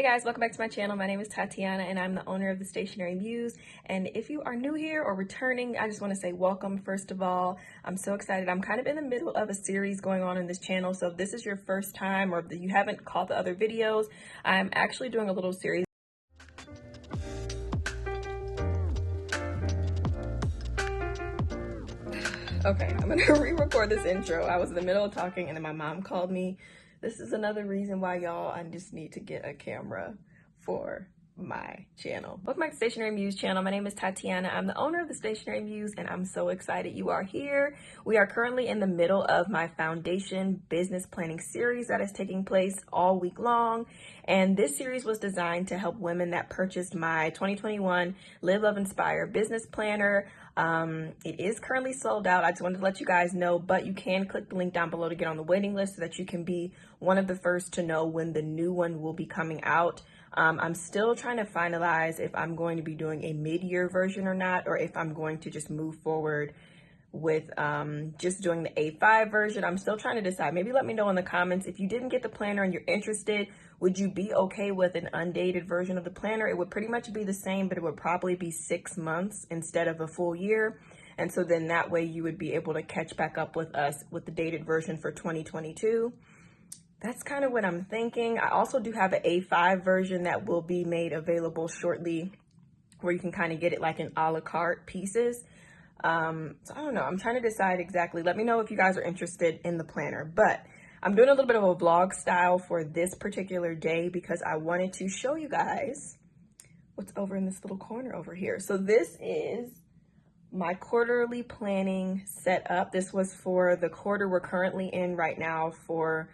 Hey guys, welcome back to my channel. My name is Tatiana and I'm the owner of the Stationary Muse. And if you are new here or returning, I just want to say welcome first of all. I'm so excited. I'm kind of in the middle of a series going on in this channel. So if this is your first time or if you haven't caught the other videos, I'm actually doing a little series. Okay, I'm gonna re-record this intro. I was in the middle of talking and then my mom called me. This is another reason why y'all, I just need to get a camera for my channel. Welcome back to Stationary Muse channel. My name is Tatiana. I'm the owner of the Stationary Muse and I'm so excited you are here. We are currently in the middle of my foundation business planning series that is taking place all week long. And this series was designed to help women that purchased my 2021 Live, Love, Inspire business planner. It is currently sold out. I just wanted to let you guys know, but you can click the link down below to get on the waiting list so that you can be one of the first to know when the new one will be coming out. I'm still trying to finalize if I'm going to be doing a mid-year version or not, or if I'm going to just move forward with just doing the A5 version. I'm still trying to decide. Maybe let me know in the comments if you didn't get the planner and you're interested. Would you be okay with an undated version of the planner? It would pretty much be the same, but it would probably be 6 months instead of a full year. And so then that way you would be able to catch back up with us with the dated version for 2022. That's kind of what I'm thinking. I also do have an A5 version that will be made available shortly where you can kind of get it like in a la carte pieces. So I don't know. I'm trying to decide exactly. Let me know if you guys are interested in the planner. But I'm doing a little bit of a vlog style for this particular day because I wanted to show you guys what's over in this little corner over here. So this is my quarterly planning setup. This was for the quarter we're currently in right now for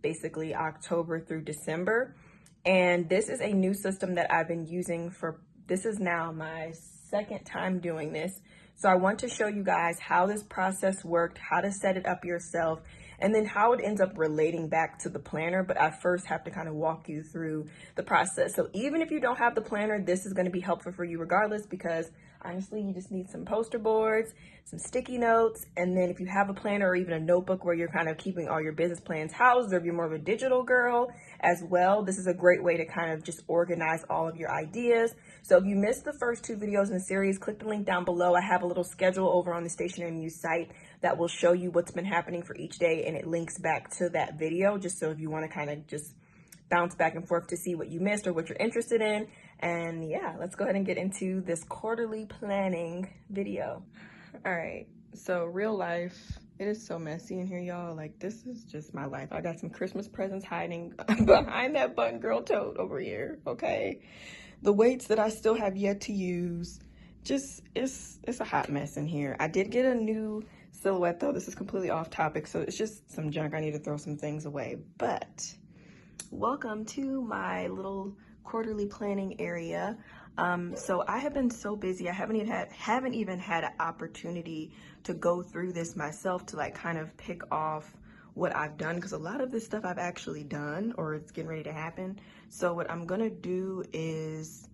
basically October through December. And this is a new system that I've been using this is now my second time doing this. So I want to show you guys how this process worked, how to set it up yourself, and then how it ends up relating back to the planner. But I first have to kind of walk you through the process. So even if you don't have the planner, this is going to be helpful for you regardless, because honestly, you just need some poster boards, some sticky notes, and then if you have a planner or even a notebook where you're kind of keeping all your business plans housed, or if you're more of a digital girl as well, this is a great way to kind of just organize all of your ideas. So if you missed the first two videos in the series, click the link down below. I have a little schedule over on the Stationary Muse site that will show you what's been happening for each day, and it links back to that video, just so if you want to kind of just bounce back and forth to see what you missed or what you're interested in. And yeah, let's go ahead and get into this quarterly planning video. All right, so real life, it is so messy in here, y'all. Like, this is just my life. I got some Christmas presents hiding behind that button girl tote over here, okay? The weights that I still have yet to use, just, it's a hot mess in here. I did get a new silhouette though. This is completely off topic, so it's just some junk. I need to throw some things away, but welcome to my little quarterly planning area. So I have been so busy. I haven't even had an opportunity to go through this myself to like kind of pick off what I've done, because a lot of this stuff I've actually done or it's getting ready to happen. So what I'm gonna do is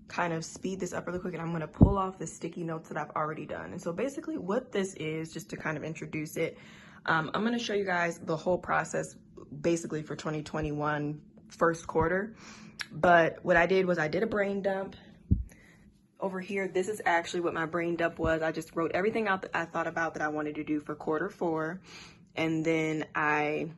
kind of speed this up really quick, and I'm gonna pull off the sticky notes that I've already done. And so basically what this is, just to kind of introduce it, I'm gonna show you guys the whole process basically for 2021 first quarter. But what I did was I did a brain dump. Over here, this is actually what my brain dump was. I just wrote everything out that I thought about that I wanted to do for quarter four. And then I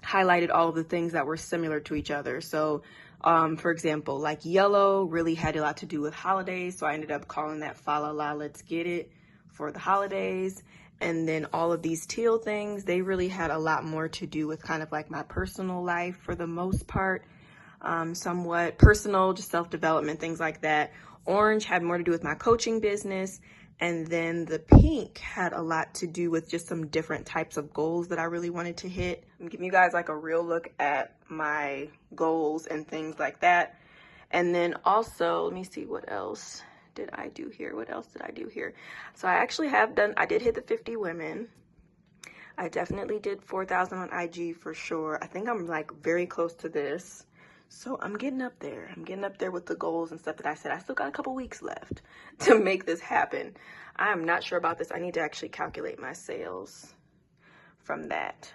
highlighted all of the things that were similar to each other. So for example, like yellow really had a lot to do with holidays. So I ended up calling that Fa La La Let's Get It for the holidays. And then all of these teal things, they really had a lot more to do with kind of like my personal life for the most part. Somewhat personal, just self-development, things like that. Orange had more to do with my coaching business. And then the pink had a lot to do with just some different types of goals that I really wanted to hit. I'm giving you guys like a real look at my goals and things like that. And then also, let me see, what else did I do here? What else did I do here? So I actually I did hit the 50 women. I definitely did 4,000 on IG for sure. I think I'm like very close to this. So I'm getting up there. I'm getting up there with the goals and stuff that I said. I still got a couple weeks left to make this happen. I am not sure about this. I need to actually calculate my sales from that.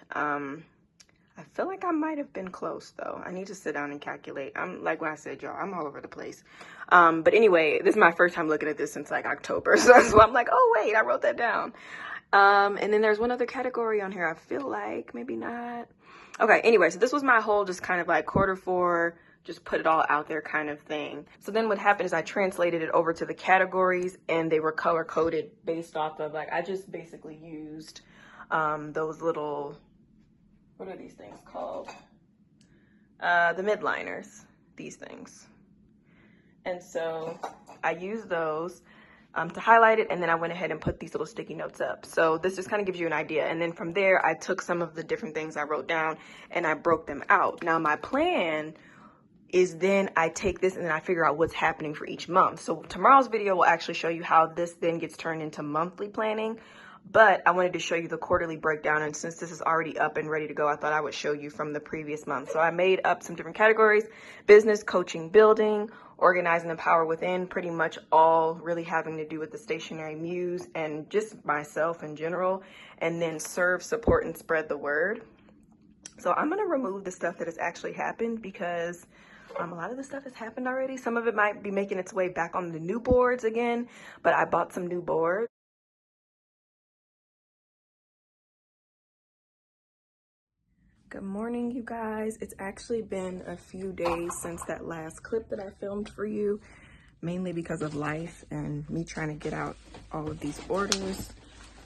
I feel like I might have been close though. I need to sit down and calculate. I'm like what I said, y'all, I'm all over the place. But anyway, this is my first time looking at this since like October. So I'm like, oh wait, I wrote that down. And then there's one other category on here. I feel like maybe not. Okay, anyway, so this was my whole just kind of like Q4, just put it all out there kind of thing. So then what happened is I translated it over to the categories and they were color coded based off of like, I just basically used those little, what are these things called? The midliners, these things. And so I used those to highlight it, and then I went ahead and put these little sticky notes up. So this just kind of gives you an idea. And then from there, I took some of the different things I wrote down and I broke them out. Now my plan is then I take this and then I figure out what's happening for each month. So tomorrow's video will actually show you how this then gets turned into monthly planning. But I wanted to show you the quarterly breakdown, and since this is already up and ready to go, I thought I would show you from the previous month. So I made up some different categories: business, coaching, building, organizing the power within, pretty much all really having to do with the stationary muse and just myself in general, and then serve, support, and spread the word. So I'm gonna remove the stuff that has actually happened because a lot of the stuff has happened already. Some of it might be making its way back on the new boards again, but I bought some new boards. Good morning, you guys. It's actually been a few days since that last clip that I filmed for you, mainly because of life and me trying to get out all of these orders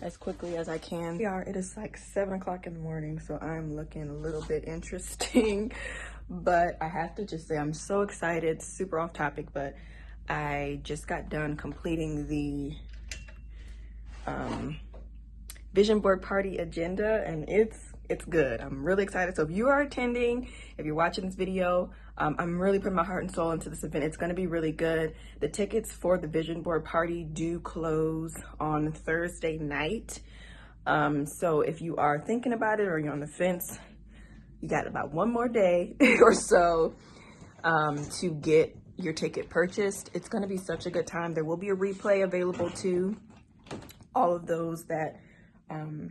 as quickly as I can. It is like 7 o'clock in the morning, so I'm looking a little bit interesting, but I have to just say I'm so excited, super off topic, but I just got done completing the vision board party agenda, and it's good. I'm really excited. So if you are attending, if you're watching this video, I'm really putting my heart and soul into this event. It's going to be really good. The tickets for the vision board party do close on Thursday night. So if you are thinking about it or you're on the fence, you got about one more day or so to get your ticket purchased. It's going to be such a good time. There will be a replay available to all of those that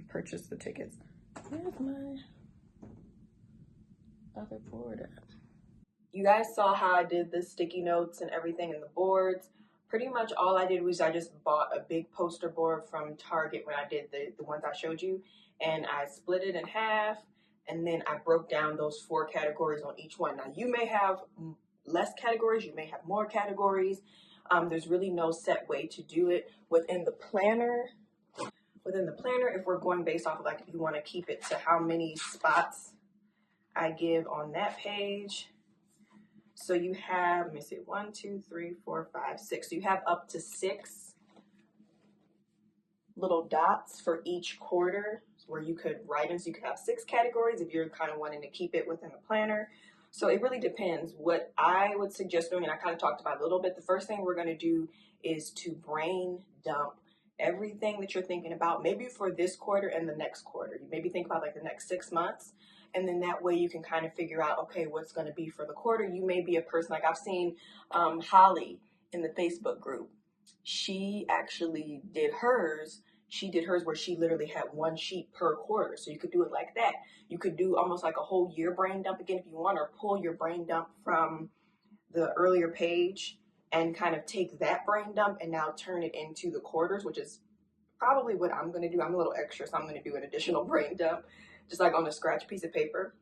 purchase the tickets. Where's my other board at? You guys saw how I did the sticky notes and everything in the boards. Pretty much all I did was I just bought a big poster board from Target when I did the ones I showed you, and I split it in half, and then I broke down those 4 categories on each one. Now you may have less categories, you may have more categories. There's really no set way to do it within the planner. If we're going based off of like, if you want to keep it to how many spots I give on that page. So you have, let me see, 1, 2, 3, 4, 5, 6. So you have up to 6 little dots for each quarter where you could write in. So you could have 6 categories if you're kind of wanting to keep it within a planner. So it really depends. What I would suggest doing, and I kind of talked about it a little bit, the first thing we're going to do is to brain dump everything that you're thinking about, maybe for this quarter and the next quarter. You maybe think about like the next 6 months, and then that way you can kind of figure out, okay, what's going to be for the quarter. You may be a person, like I've seen Holly in the Facebook group. She actually did hers. She did hers where she literally had 1 sheet per quarter. So you could do it like that. You could do almost like a whole year brain dump again if you want, or pull your brain dump from the earlier page and kind of take that brain dump and now turn it into the quarters, which is probably what I'm going to do. I'm a little extra, so I'm going to do an additional brain dump, just like on a scratch piece of paper,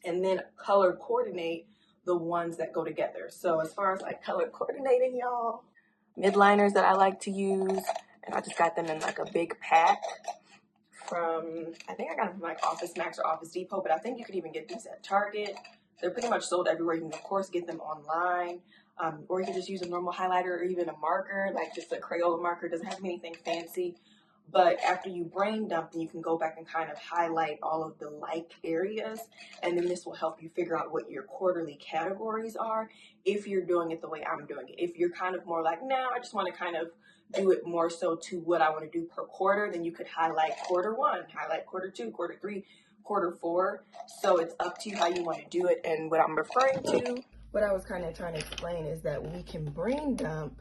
and then color coordinate the ones that go together. So as far as like color coordinating, y'all, midliners that I like to use, and I just got them in like a big pack from, I think I got them from like Office Max or Office Depot, but I think you could even get these at Target. They're pretty much sold everywhere. You can of course get them online, or you can just use a normal highlighter or even a marker, like just a Crayola marker. It doesn't have to be anything fancy. But after you brain dump, then you can go back and kind of highlight all of the like areas, and then this will help you figure out what your quarterly categories are if you're doing it the way I'm doing it. If you're kind of more like, no, I just want to kind of do it more so to what I want to do per quarter, then you could highlight quarter 1, highlight quarter 2, quarter 3, quarter 4. So it's up to you how you want to do it. And what I'm referring to, what I was kind of trying to explain, is that we can brain dump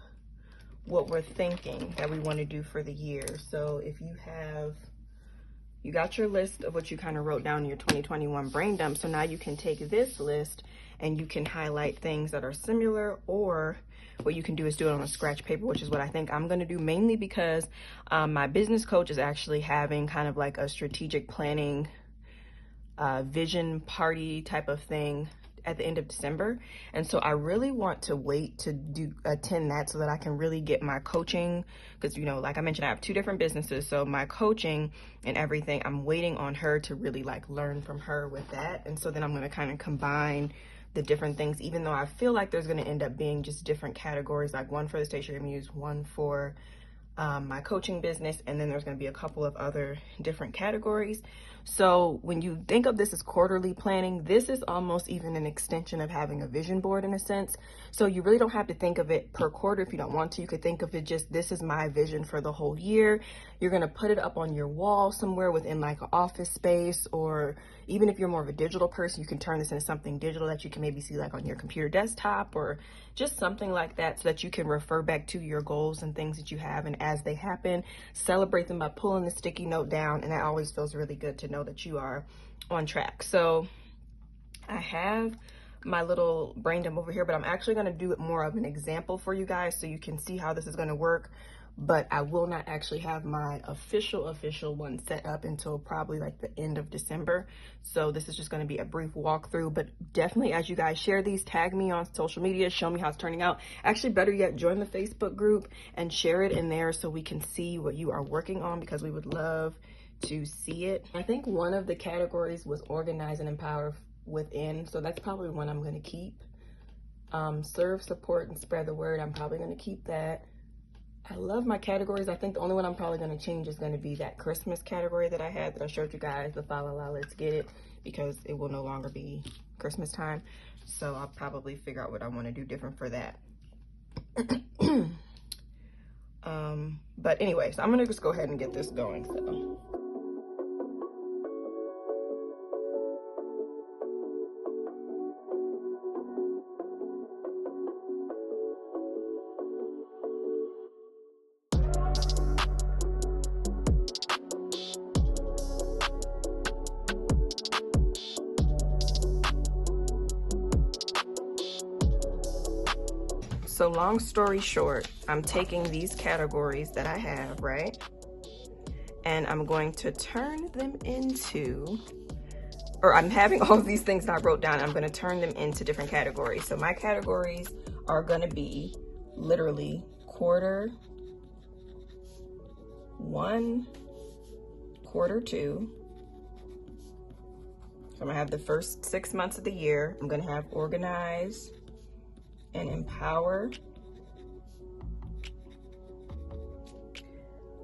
what we're thinking that we want to do for the year. So if you have you got your list of what you kind of wrote down in your 2021 brain dump. So now you can take this list and you can highlight things that are similar, or what you can do is do it on a scratch paper, which is what I think I'm going to do, mainly because my business coach is actually having kind of like a strategic planning vision party type of thing at the end of December. And so I really want to wait to attend that so that I can really get my coaching, because, you know, like I mentioned, I have 2 different businesses. So my coaching and everything, I'm waiting on her to really like learn from her with that. And so then I'm going to kind of combine the different things, even though I feel like there's going to end up being just different categories, like one for the Stationary Muse, one for my coaching business, and then there's going to be a couple of other different categories. So when you think of this as quarterly planning, this is almost even an extension of having a vision board in a sense. So you really don't have to think of it per quarter if you don't want to. You could think of it just, this is my vision for the whole year. You're going to put it up on your wall somewhere within like an office space, or even if you're more of a digital person, you can turn this into something digital that you can maybe see like on your computer desktop, or just something like that, so that you can refer back to your goals and things that you have, and as they happen, celebrate them by pulling the sticky note down. And that always feels really good to know that you are on track. So I have my little brain dump over here, but I'm actually going to do it more of an example for you guys so you can see how this is going to work. But I will not actually have my official one set up until probably like the end of December. So this is just going to be a brief walkthrough, but definitely as you guys share these, tag me on social media, show me how it's turning out. Actually, better yet, join the Facebook group and share it in there so we can see what you are working on, because we would love to see it. I think one of the categories was organize and empower within. So that's probably one I'm going to keep. Serve, support, and spread the word. I'm probably going to keep that. I love my categories. I think the only one I'm probably going to change is going to be that Christmas category that I had, that I showed you guys, the fa la la let's get it, because it will no longer be Christmas time. So I'll probably figure out what I want to do different for that. But anyway, so I'm going to just go ahead and get this going. So. So long story short, I'm taking these categories that I have, right? And I'm going to turn them into, or I'm having all of these things that I wrote down, I'm going to turn them into different categories. So my categories are going to be literally quarter 1, quarter 2. So I'm going to have the first 6 months of the year. I'm going to have organize and empower.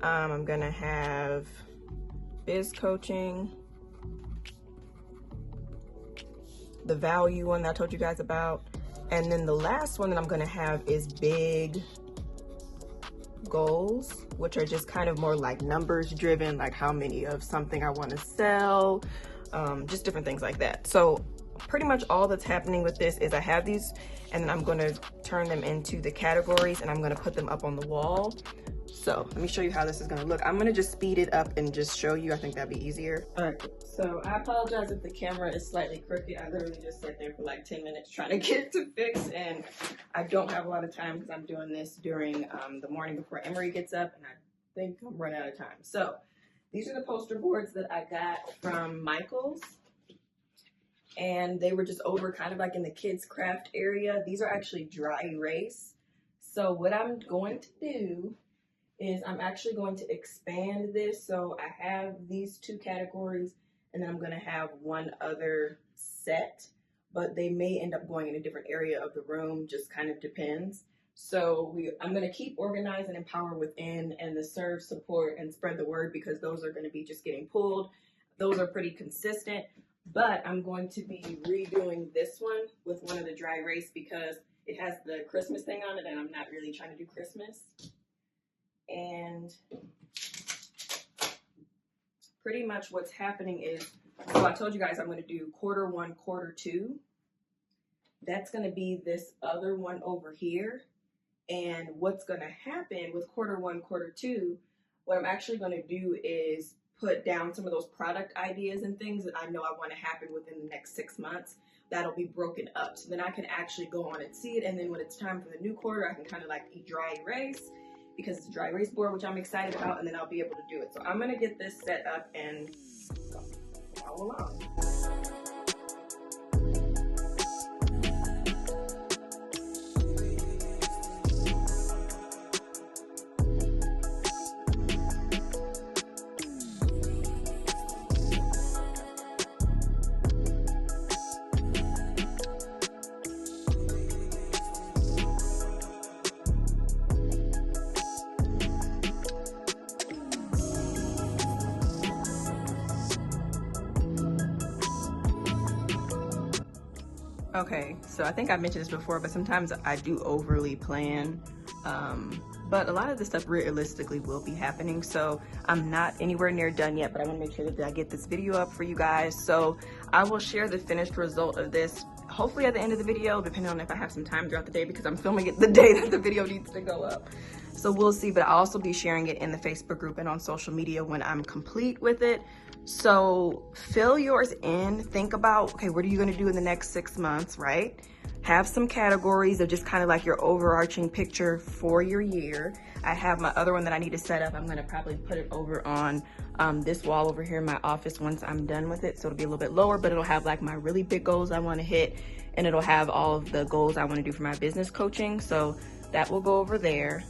I'm gonna have biz coaching, the value one that I told you guys about, and then the last one that I'm gonna have is big goals, which are just kind of more like numbers driven, like how many of something I want to sell, just different things like that. So pretty much all that's happening with this is I have these, and then I'm going to turn them into the categories, and I'm going to put them up on the wall. So let me show you how this is going to look. I'm going to just speed it up and just show you. I think that'd be easier. All right, so I apologize if the camera is slightly crooked. I literally just sat there for like 10 minutes trying to get it to fix, and I don't have a lot of time because I'm doing this during the morning before Emery gets up, and I think I'm running out of time. So these are the poster boards that I got from Michael's, and they were just over kind of like in the kids craft area. These are actually dry erase. So what I'm going to do is I'm actually going to expand this. So I have these 2 categories, and then I'm going to have one other set, but they may end up going in a different area of the room, just kind of depends. So I'm going to keep organize and empower within, and the serve, support, and spread the word, because those are going to be just getting pulled. Those are pretty consistent. But I'm going to be redoing this one with one of the dry erase because it has the Christmas thing on it, and I'm not really trying to do Christmas. And pretty much what's happening is, so I told you guys I'm going to do quarter 1, quarter 2. That's going to be this other one over here. And what's going to happen with quarter 1, quarter 2, what I'm actually going to do is put down some of those product ideas and things that I know I want to happen within the next 6 months. That'll be broken up. So then I can actually go on and see it. And then when it's time for the new quarter, I can kind of like dry erase, because it's a dry erase board, which I'm excited about, and then I'll be able to do it. So I'm gonna get this set up and follow along. Okay, so I think I mentioned this before, but sometimes I do overly plan, but a lot of this stuff realistically will be happening. So I'm not anywhere near done yet, but I want to make sure that I get this video up for you guys. So I will share the finished result of this hopefully at the end of the video, depending on if I have some time throughout the day, because I'm filming it the day that the video needs to go up. So we'll see, but I'll also be sharing it in the Facebook group and on social media when I'm complete with it. So fill yours in, think about, okay, what are you gonna do in the next 6 months, right? Have some categories of just kind of like your overarching picture for your year. I have my other one that I need to set up. I'm gonna probably put it over on this wall over here in my office once I'm done with it. So it'll be a little bit lower, but it'll have like my really big goals I wanna hit, and it'll have all of the goals I wanna do for my business coaching. So that will go over there.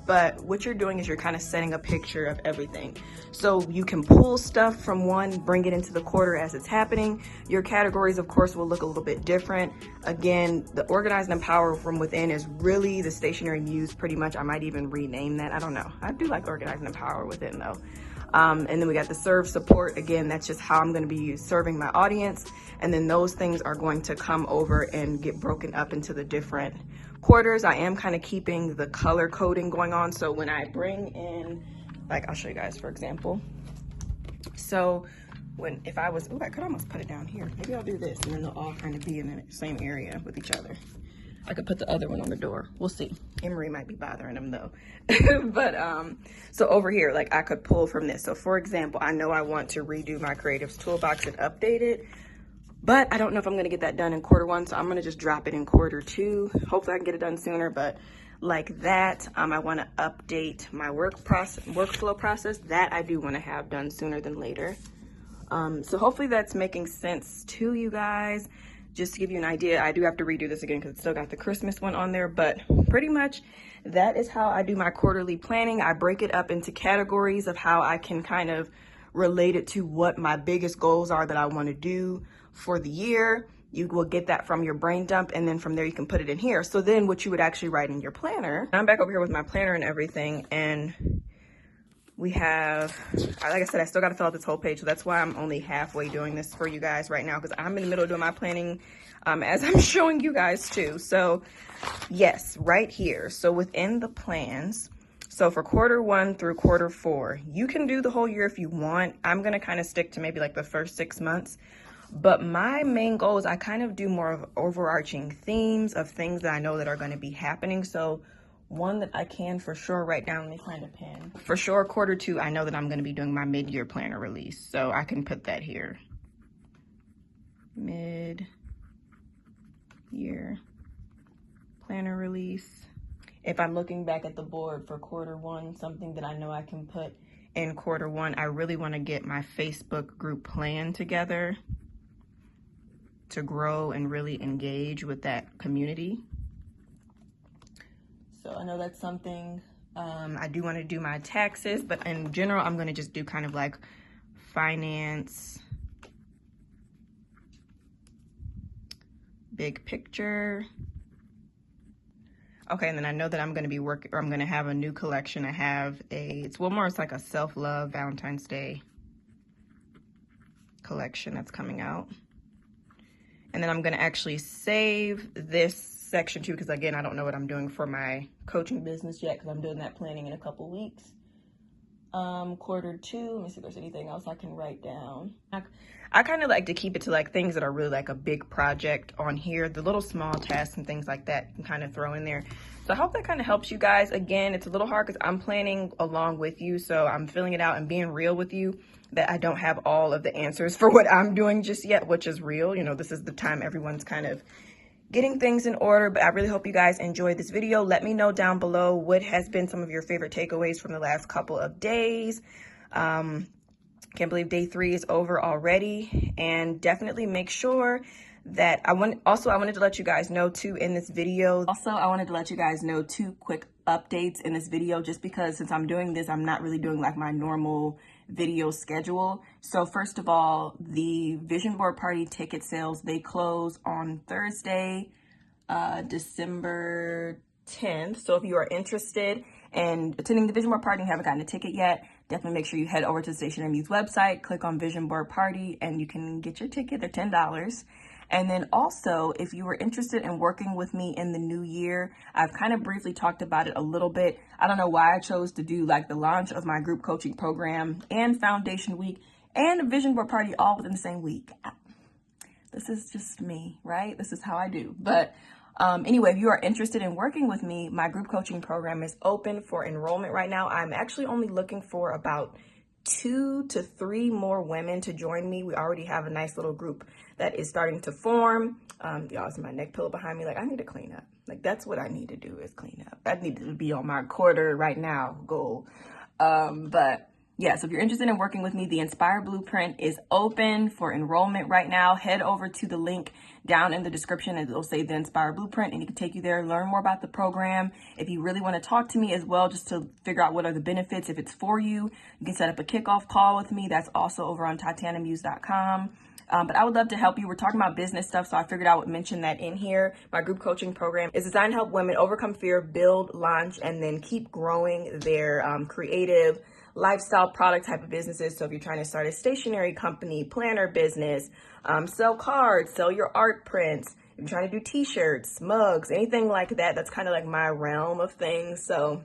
But what you're doing is you're kind of setting a picture of everything. So you can pull stuff from one, bring it into the quarter as it's happening. Your categories, of course, will look a little bit different. Again, the Organize and Empower from Within is really the stationary muse, pretty much. I might even rename that. I don't know. I do like Organize and Empower Within, though. And then we got the serve support. Again, that's just how I'm going to be serving my audience. And then those things are going to come over and get broken up into the different quarters. I am kind of keeping the color coding going on. So when I bring in, like, I'll show you guys, for example. So if I was, oh, I could almost put it down here. Maybe I'll do this and then they'll all kind of be in the same area with each other. I could put the other one on the door. We'll see. Emery might be bothering them though. But so over here, like I could pull from this. So for example, I know I want to redo my creatives toolbox and update it, but I don't know if I'm gonna get that done in quarter one. So I'm gonna just drop it in quarter two. Hopefully I can get it done sooner, but like that, I wanna update my workflow process. That I do wanna have done sooner than later. So hopefully that's making sense to you guys. Just to give you an idea, I do have to redo this again because it's still got the Christmas one on there, but pretty much that is how I do my quarterly planning. I break it up into categories of how I can kind of relate it to what my biggest goals are that I want to do for the year. You will get that from your brain dump, and then from there you can put it in here. So then what you would actually write in your planner, I'm back over here with my planner and everything, and we have, like I said, I still got to fill out this whole page. So that's why I'm only halfway doing this for you guys right now, because I'm in the middle of doing my planning as I'm showing you guys too. So yes, right here. So within the plans, so for quarter one through quarter four, you can do the whole year if you want. I'm going to kind of stick to maybe like the first 6 months. But my main goal is I kind of do more of overarching themes of things that I know that are going to be happening. So one that I can for sure write down, let me find a pen. For sure, quarter two, I know that I'm going to be doing my mid-year planner release. So I can put that here. Mid-year planner release. If I'm looking back at the board for quarter one, something that I know I can put in quarter one, I really want to get my Facebook group plan together to grow and really engage with that community. So I know that's something. I do want to do my taxes, but in general, I'm going to just do kind of like finance, big picture. Okay, and then I know that I'm going to be working, or I'm going to have a new collection. I have it's like a self-love Valentine's Day collection that's coming out. And then I'm going to actually save this section too, because again, I don't know what I'm doing for my coaching business yet, because I'm doing that planning in a couple weeks. Quarter 2. Let me see if there's anything else I can write down. I kind of like to keep it to like things that are really like a big project on here. The little small tasks and things like that you can kind of throw in there. So I hope that kind of helps you guys. Again, it's a little hard because I'm planning along with you, so I'm filling it out and being real with you that I don't have all of the answers for what I'm doing just yet, which is real. You know, this is the time everyone's kind of getting things in order, but I really hope you guys enjoyed this video. Let me know down below what has been some of your favorite takeaways from the last couple of days. Can't believe day 3 is over already, and definitely make sure that I wanted to let you guys know too in this video. Also, I wanted to let you guys know 2 quick updates in this video, just because since I'm doing this, I'm not really doing like my normal video schedule. So first of all, the vision board party ticket sales, they close on Thursday, December 10th. So if you are interested in attending the vision board party and haven't gotten a ticket yet, definitely make sure you head over to the Stationary Muse website, click on vision board party, and you can get your ticket. They're $10. And then also, if you were interested in working with me in the new year, I've kind of briefly talked about it a little bit. I don't know why I chose to do like the launch of my group coaching program and foundation week and a vision board party all within the same week. This is just me, right? This is how I do. But anyway, if you are interested in working with me, my group coaching program is open for enrollment right now. I'm actually only looking for about 2 to 3 more women to join me. We already have a nice little group that is starting to form. Y'all see my neck pillow behind me. Like, I need to clean up. Like, that's what I need to do, is clean up. I need to be on my quarter right now goal. But yeah, so if you're interested in working with me, the Inspire Blueprint is open for enrollment right now. Head over to the link down in the description and it'll say the Inspire Blueprint, and you can take you there, learn more about the program. If you really want to talk to me as well, just to figure out what are the benefits, if it's for you, you can set up a kickoff call with me. That's also over on TatianaMuse.com. But I would love to help you. We're talking about business stuff, so I figured I would mention that in here. My group coaching program is designed to help women overcome fear, build, launch, and then keep growing their creative lifestyle product type of businesses. So if you're trying to start a stationery company, planner business, sell cards, sell your art prints, if you're trying to do t-shirts, mugs, anything like that, that's kind of like my realm of things. So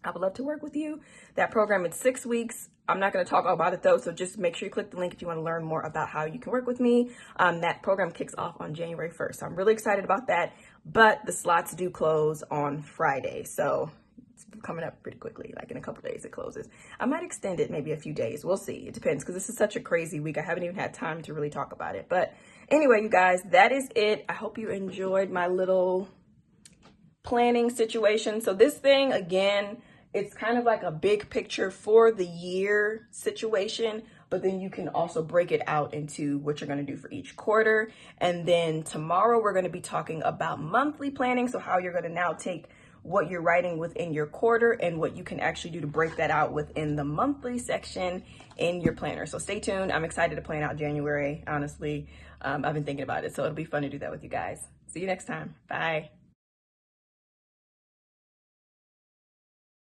I would love to work with you. That program is 6 weeks. I'm not going to talk all about it though, so just make sure you click the link if you want to learn more about how you can work with me. That program kicks off on January 1st. So I'm really excited about that, but the slots do close on Friday. So it's coming up pretty quickly, like in a couple days it closes. I might extend it maybe a few days. We'll see. It depends, because this is such a crazy week. I haven't even had time to really talk about it. But anyway, you guys, that is it. I hope you enjoyed my little planning situation. So this thing, again, it's kind of like a big picture for the year situation, but then you can also break it out into what you're going to do for each quarter. And then tomorrow we're going to be talking about monthly planning. So how you're going to now take what you're writing within your quarter and what you can actually do to break that out within the monthly section in your planner. So stay tuned. I'm excited to plan out January. Honestly, I've been thinking about it, so it'll be fun to do that with you guys. See you next time. Bye.